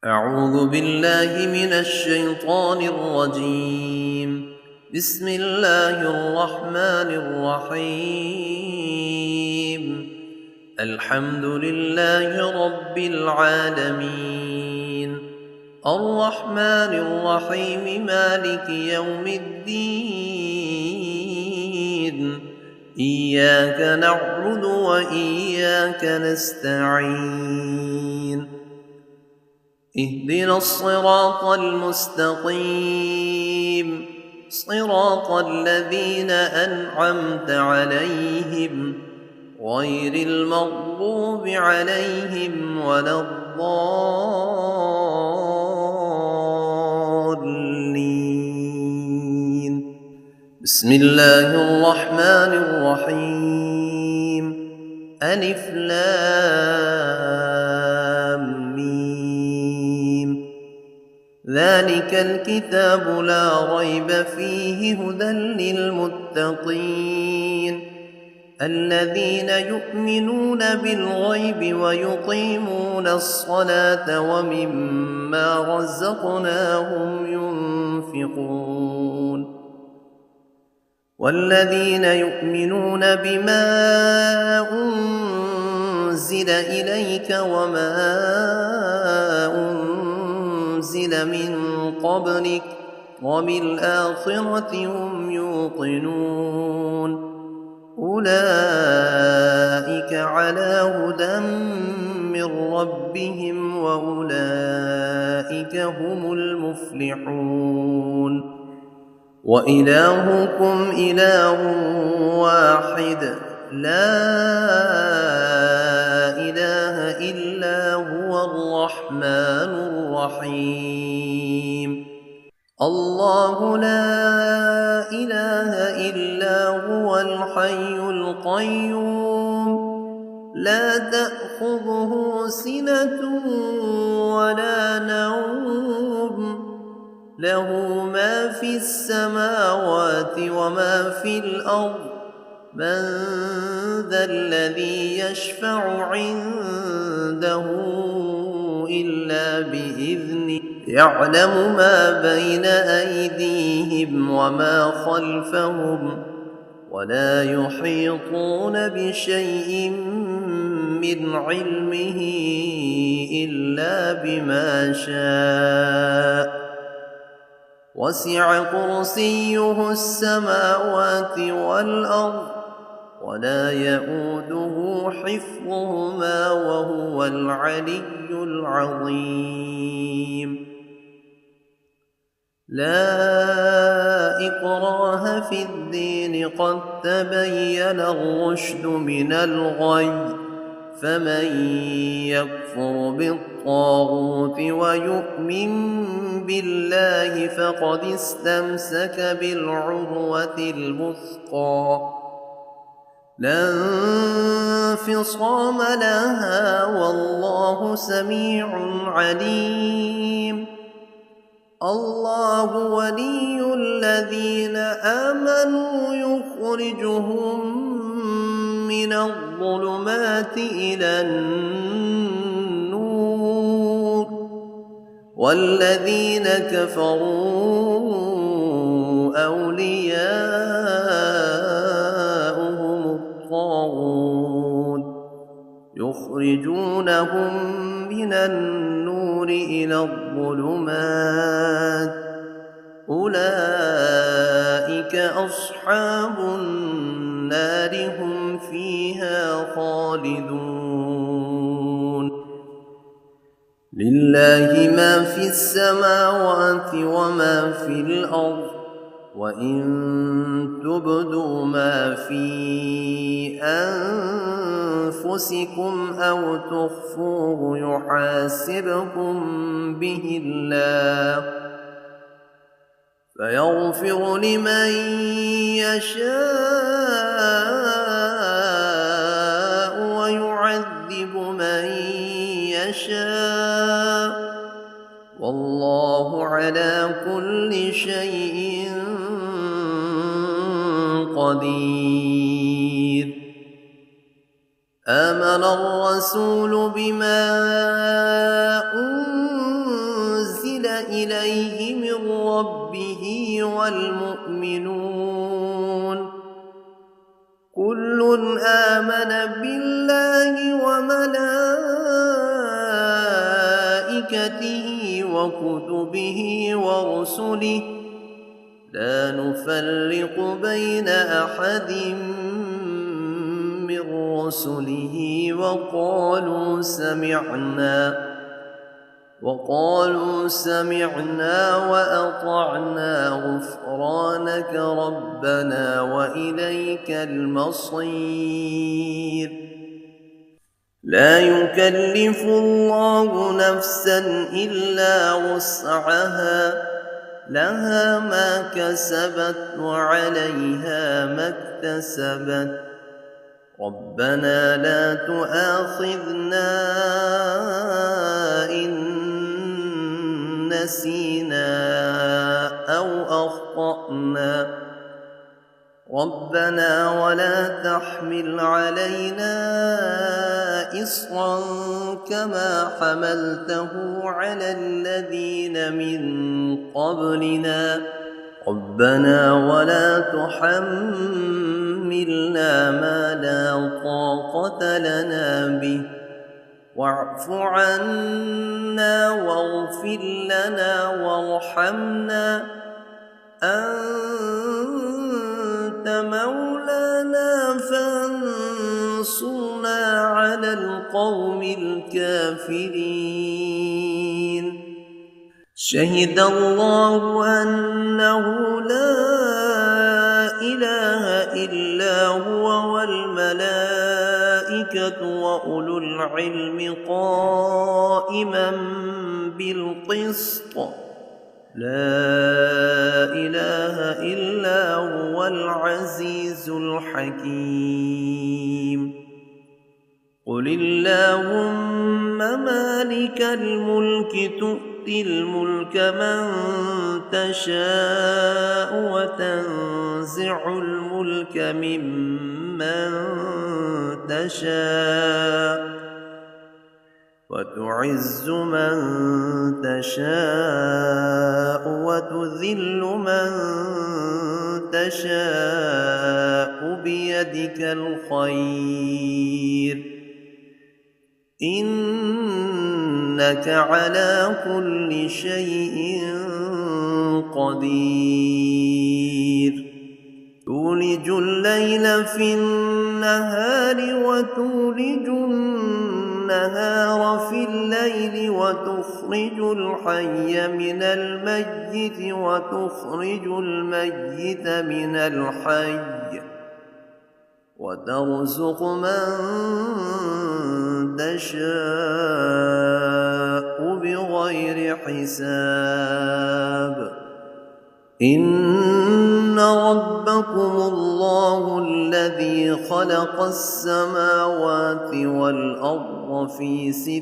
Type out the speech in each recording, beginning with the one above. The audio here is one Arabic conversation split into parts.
أعوذ بالله من الشيطان الرجيم. بسم الله الرحمن الرحيم. الحمد لله رب العالمين، الرحمن الرحيم، مالك يوم الدين. إياك نعبد وإياك نستعين. اهدنا الصراط المستقيم، صراط الذين أنعمت عليهم غير المغضوب عليهم ولا الضالين. بسم الله الرحمن الرحيم. ألف لام ميم. ذلك الكتاب لا ريب فيه هدى للمتقين الذين يؤمنون بالغيب ويقيمون الصلاة ومما رزقناهم ينفقون والذين يؤمنون بما أنزل إليك وما أنزل من قبلك وبالآخرة هم يوقنون أولئك على هدى من ربهم وأولئك هم المفلحون. وإلهكم إله واحد لا إله إلا هو الرحمن الرحيم. الله لا إله إلا هو الحي القيوم لا تأخذه سنة ولا نوم له ما في السماوات وما في الأرض من ذا الذي يشفع عنده إلا بإذنه يعلم ما بين أيديهم وما خلفهم ولا يحيطون بشيء من علمه إلا بما شاء وسع كرسيه السماوات والأرض ولا يئوده حفظهما وهو العلي العظيم. لا إكراه في الدين قد تبين الرشد من الغي فمن يكفر بالطاغوت ويؤمن بالله فقد استمسك بالعروة الوثقى لا انفصام لها والله سميع عليم. الله ولي الذين آمنوا يخرجهم من الظلمات إلى النور والذين كفروا أولياؤهم الطاغوت يخرجونهم من النور إلى الظلمات أولئك أصحاب النار هم فيها خالدون. لله ما في السماوات وما في الأرض وإن تبدوا ما في أنفسكم أو تخفوه يحاسبكم به الله فيغفر لمن يشاء ويعذب من يشاء والله على كل شيء قدير. آمن الرسول بما أنزل إليه من ربه والمؤمنون كل آمن بالله وملائكته وكتبه ورسله لا نفرق بين أحد من رسله وقالوا سمعنا وأطعنا غفرانك ربنا وإليك المصير لا يكلف الله نفسا إلا وسعها لها ما كسبت وعليها ما اكتسبت ربنا لا تؤاخذنا إن نسينا أو أخطأنا ربنا ولا تحمل علينا إصرا كما حملته على الذين من قبلنا ربنا ولا تحملنا ما لا طاقة لنا به واعف عنا واغفر لنا وارحمنا أنت مولانا فانصرنا على القوم الكافرين شهد الله أنه لا إله إلا هو والملائكة وأولو العلم قائما بالقسط لا إله إلا هو العزيز الحكيم قل اللهم مالك الملك تؤتي الملك من تشاء وتنزع الملك ممن تشاء وتعز من تشاء وتذل من تشاء بيدك الخير إنك على كل شيء قدير تولج الليل في النهار وتولج النهار في الليل وتخرج الحي من الميت وتخرج الميت من الحي وترزق من تشاء بغير حساب إن ربكم الله الذي خلق السماوات والأرض في 6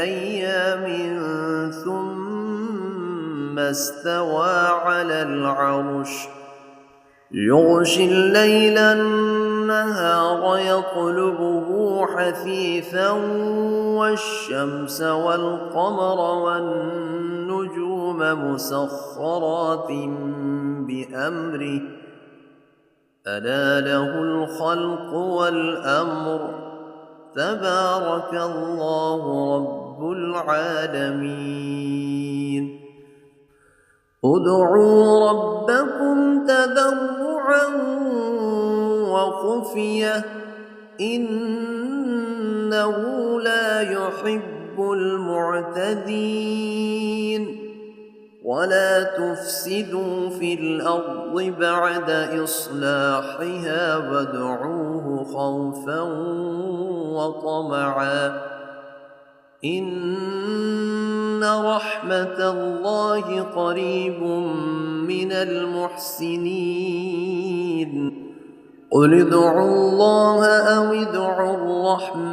أيام ثم استوى على العرش يغشي الليل النهار يطلبه حثيثا والشمس والقمر والنجوم مسخرات بأمره ألا له الخلق والأمر تبارك الله رب العالمين ادعوا ربكم تضرعا وخفية إنه لا يحب المعتدين ولا تفسدوا في الأرض بعد إصلاحها وادعوه خوفا وطمعا إن رحمة الله قريب من المحسنين قل ادعوا الله أو ادعوا الرحمن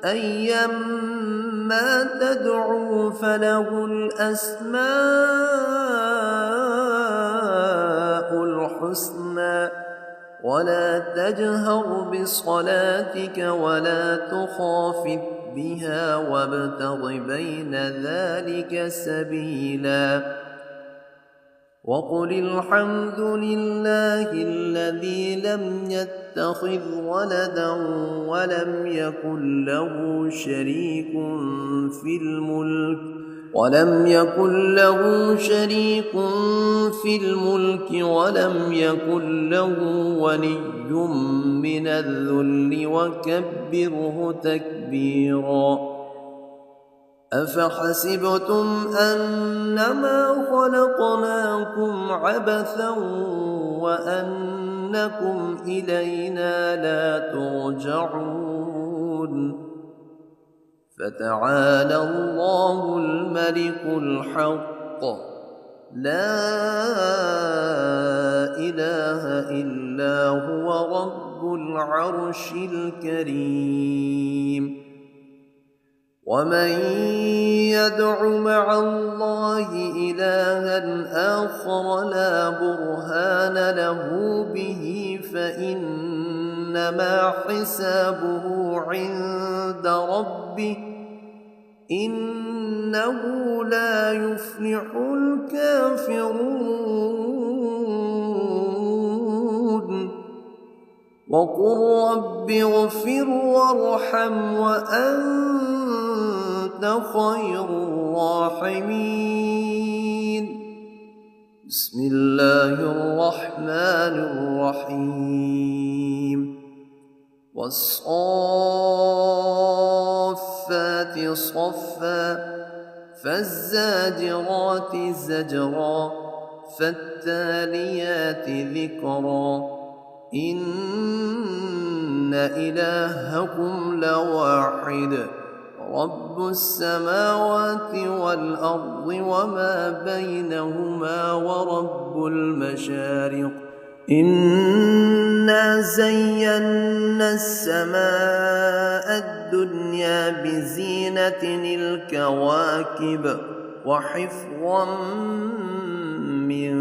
أيما تدعوا فله الأسماء الحسنى ولا تجهر بصلاتك ولا تخافت بها وابتغ بين ذلك سبيلا وقل الحمد لله الذي لم يتخذ ولدا ولم يكن له شريك في الملك ولم يكن له ولي من الذل وكبره تكبيرا أفحسبتم أنما خلقناكم عبثا وأنكم إلينا لا ترجعون فتعالى الله الملك الحق لا إله إلا هو رب العرش الكريم ومن يدع مع الله إلها آخر لا برهان له به فإنما حسابه عند ربه إنه لا يفلح الكافرون وقل رب اغفر وارحم وأنت خير الراحمين بسم الله الرحمن الرحيم والصافات صفا فالزاجرات زجرا فالتاليات ذكرا إن إلهكم لواحد رب السماوات والأرض وما بينهما ورب المشارق إنا زينا السماء الدنيا بزينة الكواكب وحفظا من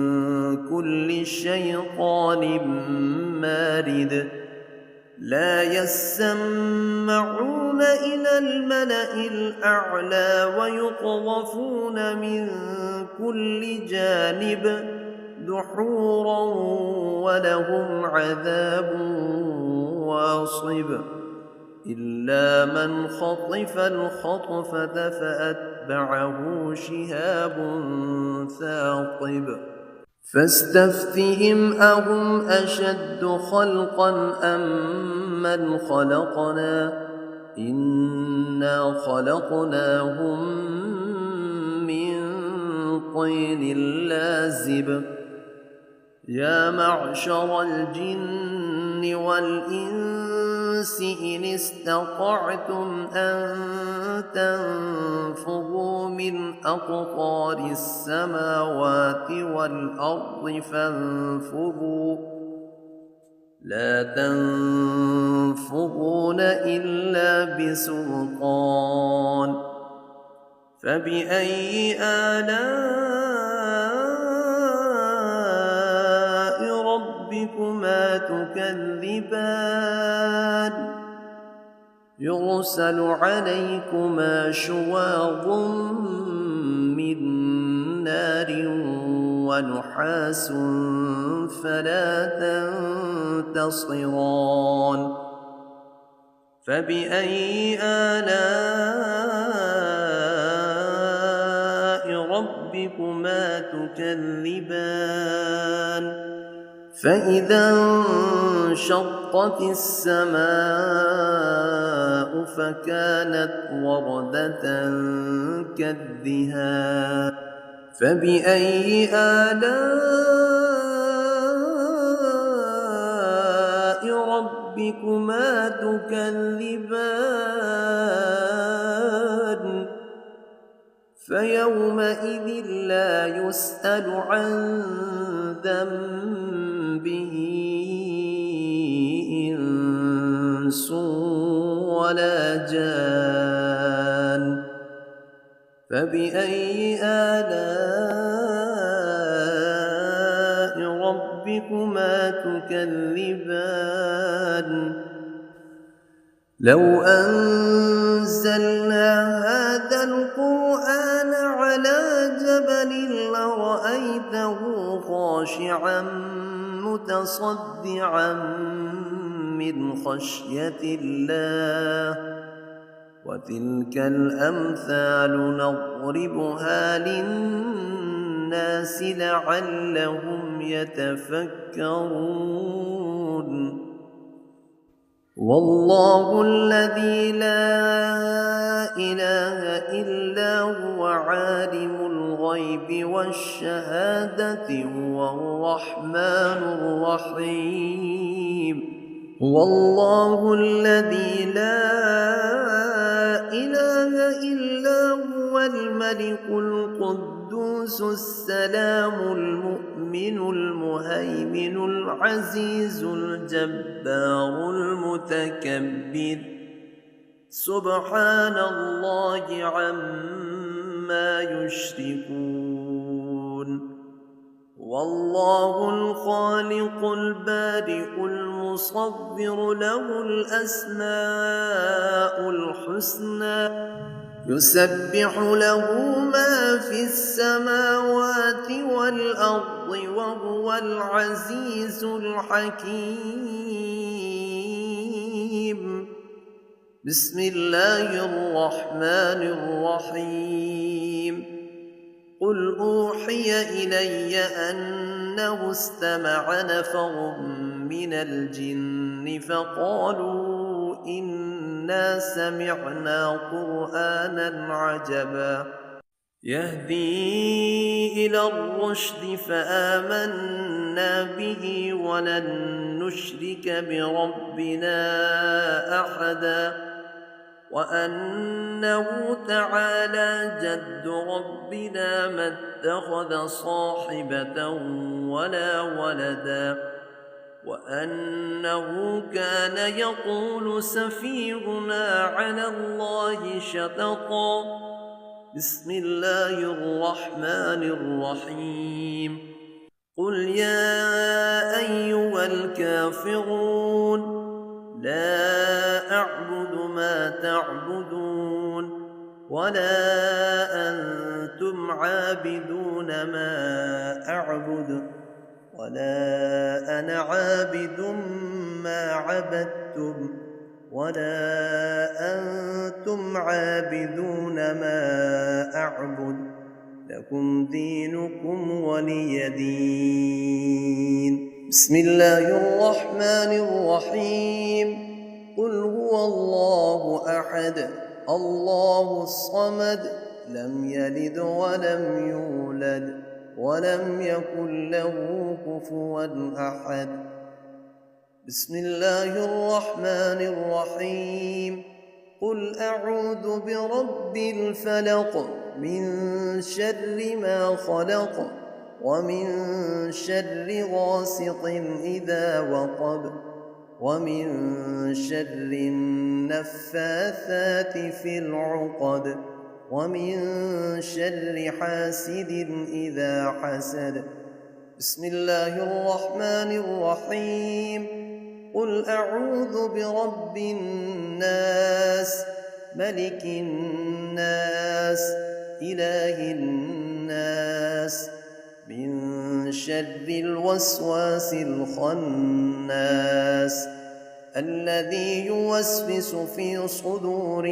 كل شيطان مارد لا يسمعون إلى الملأ الأعلى ويقذفون من كل جانب دحورا ولهم عذاب واصب إلا من خطف الخطفة فأتبعه شهاب ثاقب فاستفتهم أهم أشد خلقا أم من خلقنا إنا خلقناهم من طين لازب يا معشر الجن والإنس إن استطعتم أن تنفذوا من أقطار السماوات والأرض فانفذوا لا تنفذون إلا بسلطان فبأي آلاء ربكما تكذبان يرسل عليكما شواظ من نار ونحاس فلا تنتصران فبأي آلاء ربكما تكذبان فإذا انشقت السماء فكانت وردة كالدهان فبأي آلاء ربكما تكذبان فيومئذ لا يسأل عن ذنبه إنس ولا جان فبأي آلاء ربكما تكذبان لو أنزلنا أنزلنا هذا القرآن على جبل لرأيته خاشعا متصدعا من خشية الله وتلك الأمثال نضربها للناس لعلهم يتفكرون والله الذي لا إله إلا هو عالم الغيب والشهادة هو الرحمن الرحيم والله الذي لا إله إلا هو الملك القدوس السلام المؤمن المهيمن العزيز الجبار المتكبر سبحان الله عما يشركون والله الخالق البارئ المصور له الأسماء الحسنى يسبح له ما في السماوات والأرض وهو العزيز الحكيم بسم الله الرحمن الرحيم قل أوحي إلي أنه استمع نفر من الجن فقالوا إنا سمعنا قرآنا عجبا يهدي إلى الرشد فآمنا به ولن نشرك بربنا أحدا وأنه تعالى جد ربنا ما اتخذ صاحبة ولا ولدا وأنه كان يقول سفيهنا على الله شططا بسم الله الرحمن الرحيم قل يا أيها الكافرون لا أعبد ما تعبدون ولا أنتم عابدون ما أعبد ولا أنا عابد ما عبدتم ولا أنتم عابدون ما أعبد لكم دينكم ولي دين بسم الله الرحمن الرحيم قل هو الله أحد الله الصمد لم يلد ولم يولد ولم يكن له كفوا أحد بسم الله الرحمن الرحيم قل أعوذ برب الفلق من شر ما خلق ومن شر غاسق إذا وقب ومن شر النفاثات في العقد ومن شر حاسد إذا حسد بسم الله الرحمن الرحيم قل أعوذ برب الناس ملك الناس إله الناس من شر الوسواس الخناس الذي يوسوس في صدور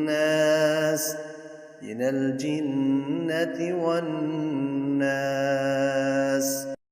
الناس من الجنة والناس